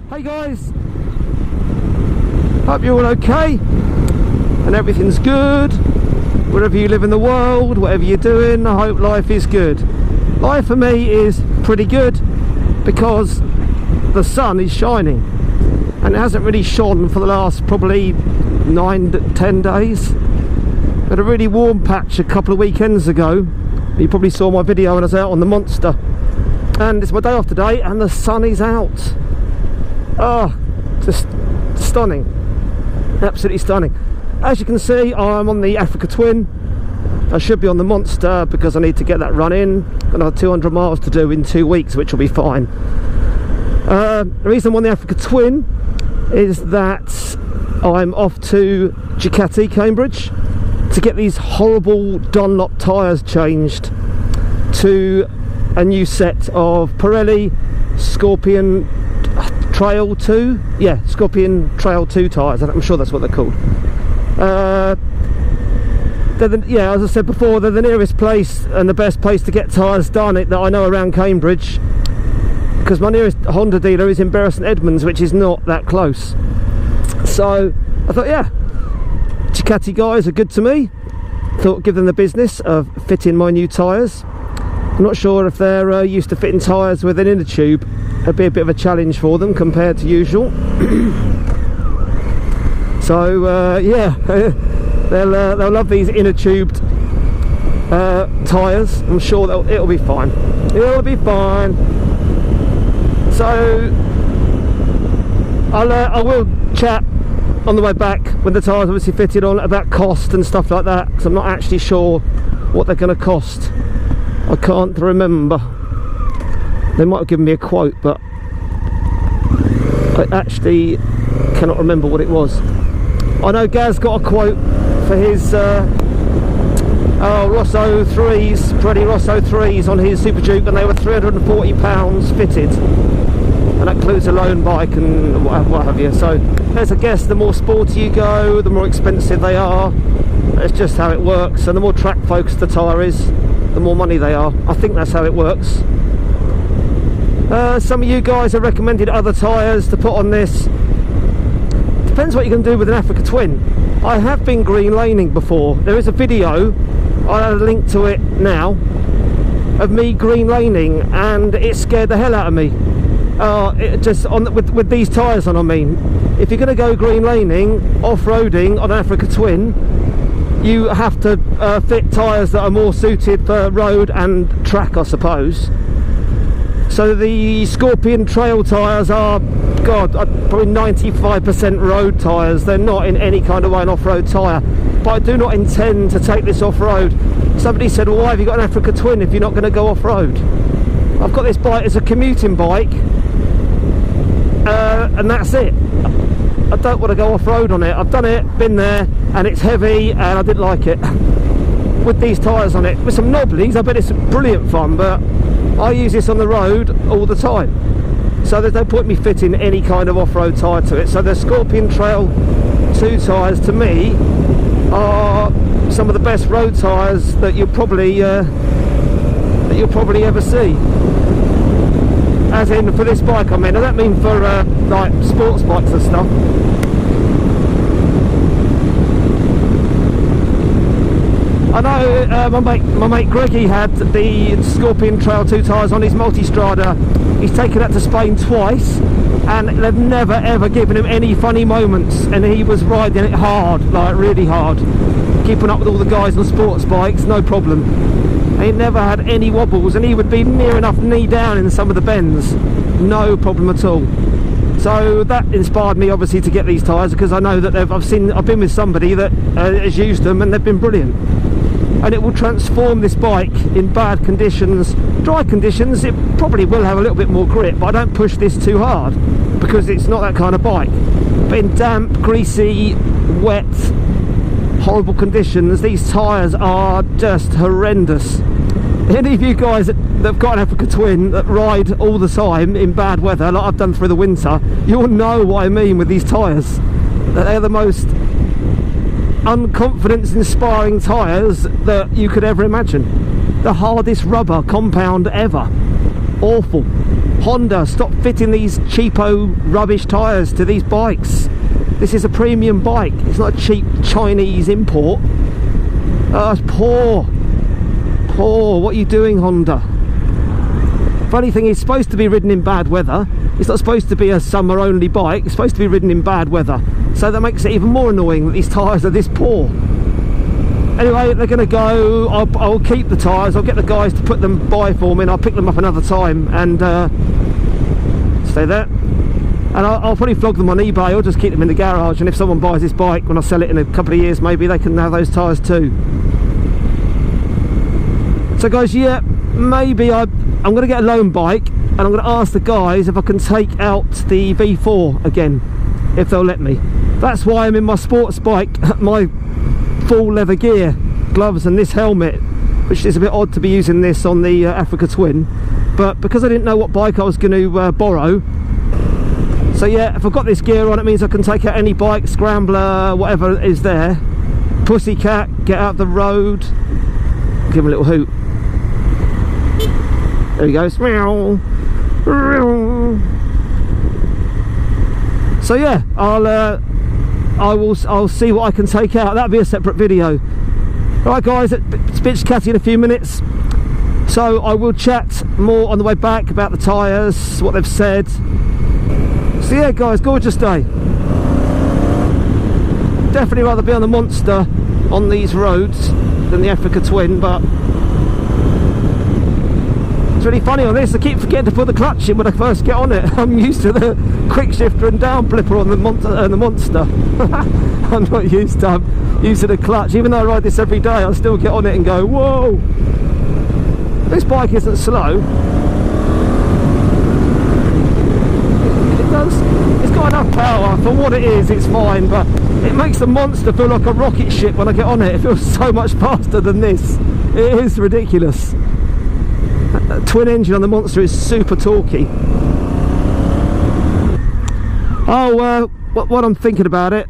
Hey guys, hope you're all okay and everything's good wherever you live in the world, whatever you're doing. I hope life is good. Life for me is pretty good because the sun is shining, and it hasn't really shone for the last probably 9 to 10 days. We had a really warm patch a couple of weekends ago. You probably saw my video when I was out on the Monster, and it's my day off today and the sun is out. Oh, just stunning, absolutely stunning. As you can see, I'm on the Africa Twin. I should be on the Monster because I need to get that run in. Got another 200 miles to do in 2 weeks, which will be fine. The reason I'm on the Africa Twin is that I'm off to Ducati, Cambridge, to get these horrible Dunlop tyres changed to a new set of Pirelli Scorpion Trail 2, yeah, Scorpion Trail 2 tyres. I'm sure that's what they're called. Yeah, as I said before, they're the nearest place and the best place to get tyres done that I know around Cambridge, because my nearest Honda dealer is in Bury St Edmunds, which is not that close. So I thought, yeah, Ducati guys are good to me. Thought give them the business of fitting my new tyres. I'm not sure if they're used to fitting tyres with an inner tube. It'd be a bit of a challenge for them compared to usual. So yeah, they'll love these inner tubed tyres. I'm sure it'll be fine. It'll be fine. So I will chat on the way back when the tyres obviously fitted on about cost and stuff like that, because I'm not actually sure what they're going to cost. I can't remember. They might have given me a quote, but I actually cannot remember what it was. I know Gaz got a quote for his Rosso 3s, Pirelli Rosso 3s on his Super Duke, and they were £340 fitted, and that includes a loan bike and what have you. So there's a guess, the more sporty you go, the more expensive they are. That's just how it works, and the more track focused the tyre is, the more money they are. I think that's how it works. Some of you guys have recommended other tyres to put on this. Depends what you can do with an Africa Twin. I have been green laning before. There is a video, I'll add a link to it now, of me green laning, and it scared the hell out of me. With these tyres on, I mean. If you're going to go green laning, off-roading on an Africa Twin, you have to fit tyres that are more suited for road and track, I suppose. So the Scorpion Trail tyres are, God, probably 95% road tyres. They're not in any kind of way an off-road tyre. But I do not intend to take this off-road. Somebody said, well, why have you got an Africa Twin if you're not going to go off-road? I've got this bike as a commuting bike, and that's it. I don't want to go off-road on it. I've done it, been there, and it's heavy, and I didn't like it. With these tyres on it, with some knobblies, I bet it's brilliant fun, but I use this on the road all the time. So there's no point in me fitting any kind of off-road tyre to it. So the Scorpion Trail 2 tyres, to me, are some of the best road tyres that you'll probably ever see. As in for this bike, I mean. I don't mean for like sports bikes and stuff. I know my mate Greggy had the Scorpion Trail 2 tyres on his Multistrada. He's taken that to Spain twice, and they've never ever given him any funny moments, and he was riding it hard, like really hard, keeping up with all the guys on sports bikes, no problem. And he never had any wobbles, and he would be near enough knee down in some of the bends, no problem at all. So that inspired me obviously to get these tyres, because I know that I've been with somebody that has used them and they've been brilliant. And it will transform this bike in bad conditions. Dry conditions, it probably will have a little bit more grip, but I don't push this too hard because it's not that kind of bike. But in damp, greasy, wet, horrible conditions, these tyres are just horrendous. Any of you guys that have got an Africa Twin that ride all the time in bad weather, like I've done through the winter, you'll know what I mean with these tyres. They're the most unconfidence inspiring tyres that you could ever imagine. The hardest rubber compound ever. Awful, Honda, stop fitting these cheapo rubbish tyres to these bikes. This is a premium bike, it's not a cheap Chinese import. Oh, it's poor. What are you doing, Honda? Funny thing, it's supposed to be ridden in bad weather. It's not supposed to be a summer only bike, it's supposed to be ridden in bad weather. So that makes it even more annoying that these tyres are this poor. Anyway, they're going to go. I'll keep the tyres, I'll get the guys to put them by for me, and I'll pick them up another time and stay there. And I'll probably flog them on eBay or just keep them in the garage, and if someone buys this bike when I sell it in a couple of years, maybe they can have those tyres too. So guys, yeah, maybe I'm going to get a loan bike, and I'm going to ask the guys if I can take out the V4 again, if they'll let me. That's why I'm in my sports bike, my full leather gear, gloves and this helmet, which is a bit odd to be using this on the Africa Twin, but because I didn't know what bike I was going to borrow. So yeah, if I've got this gear on, it means I can take out any bike, scrambler, whatever is there. Pussycat, get out the road, give him a little hoot. There he goes. So yeah, I'll see what I can take out. That'll be a separate video. Alright guys, it's bitch catty in a few minutes, so I will chat more on the way back about the tyres, what they've said. So yeah guys, gorgeous day. Definitely rather be on the Monster on these roads than the Africa Twin, but it's really funny on this, I keep forgetting to put the clutch in when I first get on it. I'm used to the quick shifter and down flipper on the Monster. I'm not used to the clutch. Even though I ride this every day, I still get on it and go, whoa! This bike isn't slow. It's got enough power for what it is, it's fine, but it makes the Monster feel like a rocket ship when I get on it. It feels so much faster than this. It is ridiculous. That twin engine on the Monster is super torquey. Oh, what I'm thinking about it,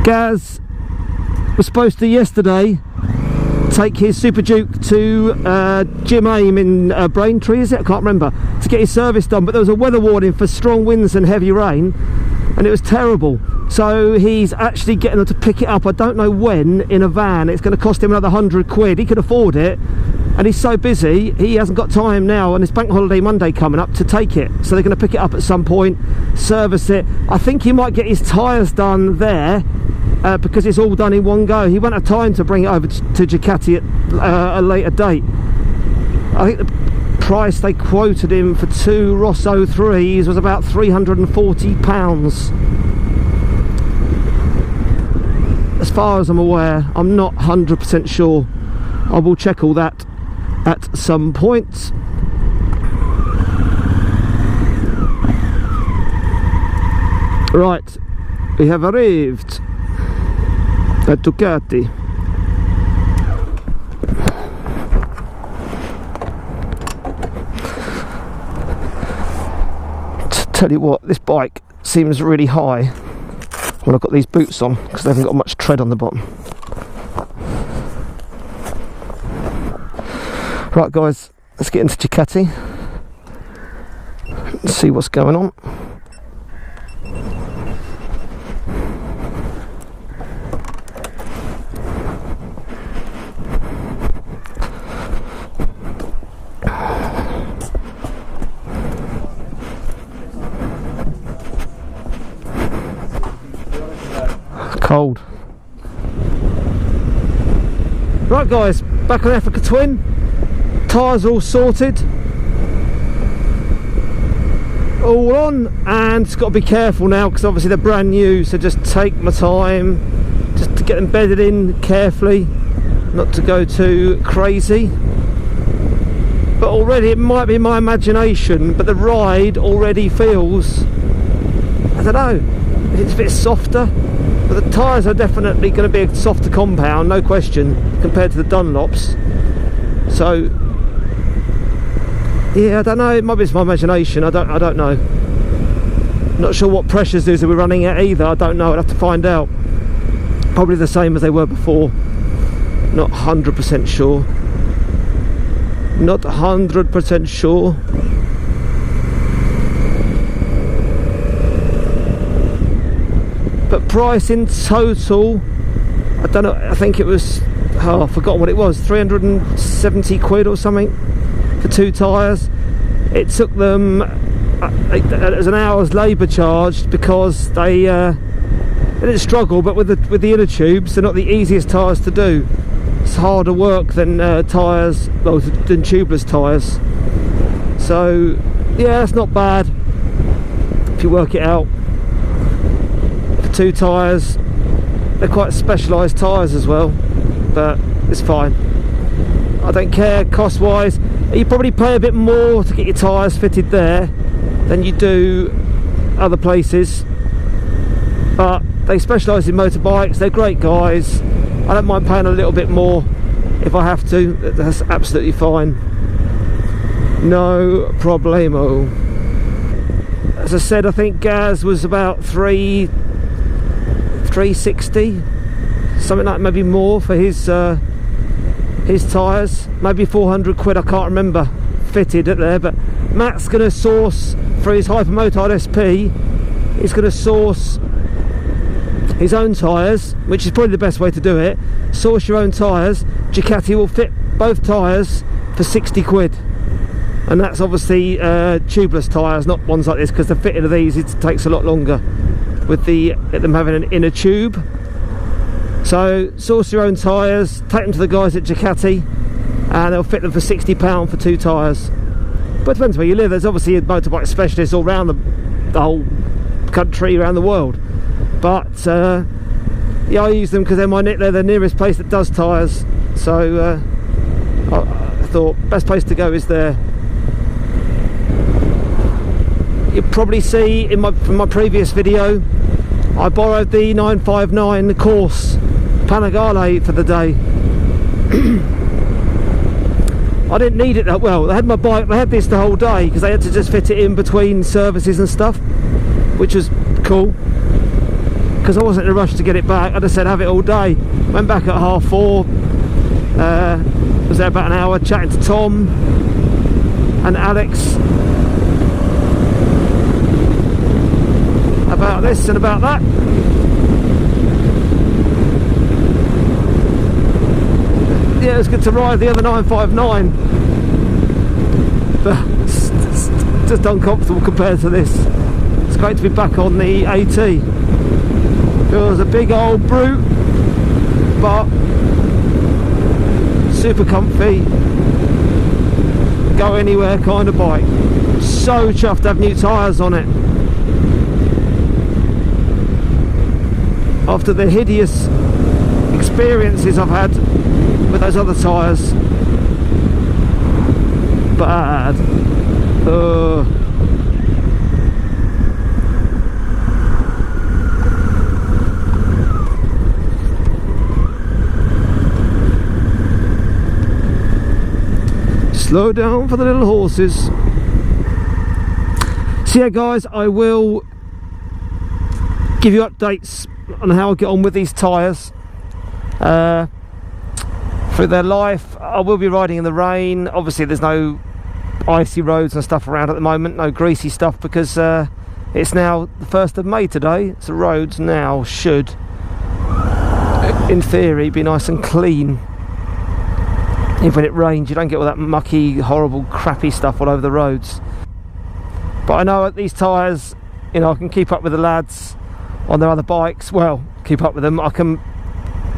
Gaz was supposed to yesterday take his Super Duke to Jim Aim in Braintree, is it? I can't remember, to get his service done, but there was a weather warning for strong winds and heavy rain, and it was terrible. So he's actually getting them to pick it up, I don't know when, in a van. It's going to cost him another 100 quid. He could afford it, and he's so busy he hasn't got time now, and it's bank holiday Monday coming up, to take it. So they're going to pick it up at some point, service it. I think he might get his tyres done there, because it's all done in one go. He won't have time to bring it over to Ducati at a later date. I think the price they quoted him for two Ross 03s was about £340. As far as I'm aware, I'm not 100% sure. I will check all that at some point. Right, we have arrived at Ducati. Tell you what, this bike seems really high when I've got these boots on, because they haven't got much tread on the bottom. Right guys, let's get into Ducati and see what's going on. Cold. Right guys, back on Africa Twin. Tyres are all sorted, all on, and it's got to be careful now because obviously they're brand new, so just take my time just to get them bedded in carefully, not to go too crazy. But already, it might be my imagination, but the ride already feels, I don't know, it's a bit softer. But the tyres are definitely going to be a softer compound, no question, compared to the Dunlops. So yeah, I don't know, it might be just my imagination, I don't know. Not sure what pressures is that we're running at either, I don't know, I'd have to find out. Probably the same as they were before, not 100% sure. Not 100% sure. But price in total, I don't know, I think it was, oh, I've forgotten what it was, 370 quid or something for 2 tyres. It took them, it was an hour's labour charge because they didn't struggle, but with the inner tubes, they're not the easiest tyres to do. It's harder work than tyres, well, than tubeless tyres. So yeah, that's not bad if you work it out. For 2 tyres, they're quite specialised tyres as well, but it's fine. I don't care cost wise. You probably pay a bit more to get your tyres fitted there than you do other places, but they specialise in motorbikes. They're great guys. I don't mind paying a little bit more if I have to. That's absolutely fine, no problemo. As I said, I think gas was about 360, something like, maybe more for his tyres, maybe 400 quid, I can't remember, fitted at there. But Matt's going to source for his Hypermotard SP, he's going to source his own tyres, which is probably the best way to do it. Source your own tyres. Ducati will fit both tyres for 60 quid, and that's obviously tubeless tyres, not ones like this, because the fitting of these, it takes a lot longer with them having an inner tube. So source your own tyres, take them to the guys at Ducati, and they'll fit them for £60 for 2 tyres. But it depends where you live. There's obviously motorbike specialists all around the whole country, around the world. But yeah, I use them because they're the nearest place that does tyres. So I thought best place to go is there. You'll probably see from my previous video, I borrowed the 959 course Panigale for the day. I didn't need it that well. They had my bike, they had this the whole day because they had to just fit it in between services and stuff, which was cool because I wasn't in a rush to get it back. I just said have it all day. Went back at 4:30. Was there about an hour chatting to Tom and Alex about this and about that. Yeah, it was good to ride the other 959, but it's just uncomfortable compared to this. It's great to be back on the AT. Feels a big old brute, but super comfy, go anywhere kind of bike. So chuffed to have new tyres on it after the hideous experiences I've had with those other tyres. Bad. Slow down for the little horses. So yeah guys, I will give you updates on how I get on with these tyres through their life. I will be riding in the rain. Obviously there's no icy roads and stuff around at the moment, no greasy stuff, because it's now the 1st of May today, so roads now should in theory be nice and clean. If when it rains you don't get all that mucky, horrible, crappy stuff all over the roads. But I know at these tyres, you know, I can keep up with the lads on their other bikes. Well, keep up with them. I can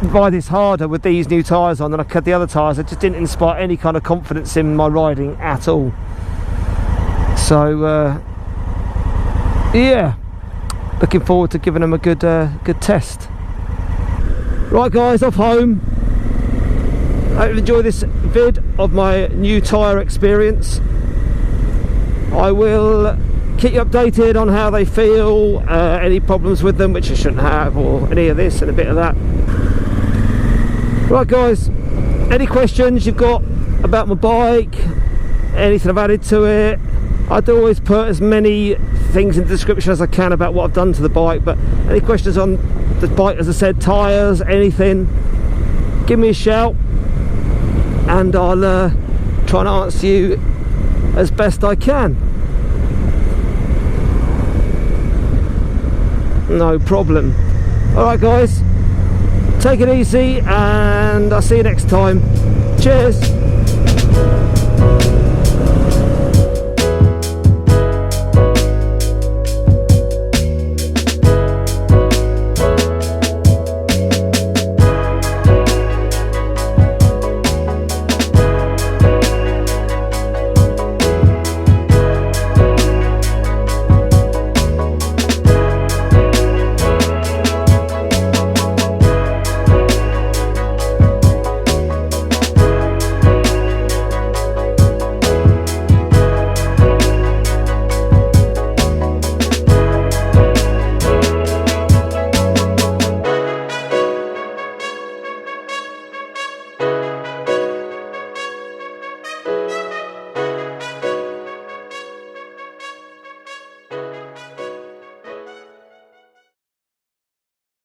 ride this harder with these new tyres on than I could the other tyres. It just didn't inspire any kind of confidence in my riding at all. So yeah, looking forward to giving them a good test. Right guys, off home. I hope you enjoy this vid of my new tyre experience. I will keep you updated on how they feel, any problems with them which I shouldn't have, or any of this and a bit of that. Right guys, any questions you've got about my bike, anything I've added to it, I do always put as many things in the description as I can about what I've done to the bike, but any questions on the bike, as I said, tyres, anything, give me a shout and I'll trying to answer you as best I can. No problem. Alright guys, take it easy and I'll see you next time. Cheers.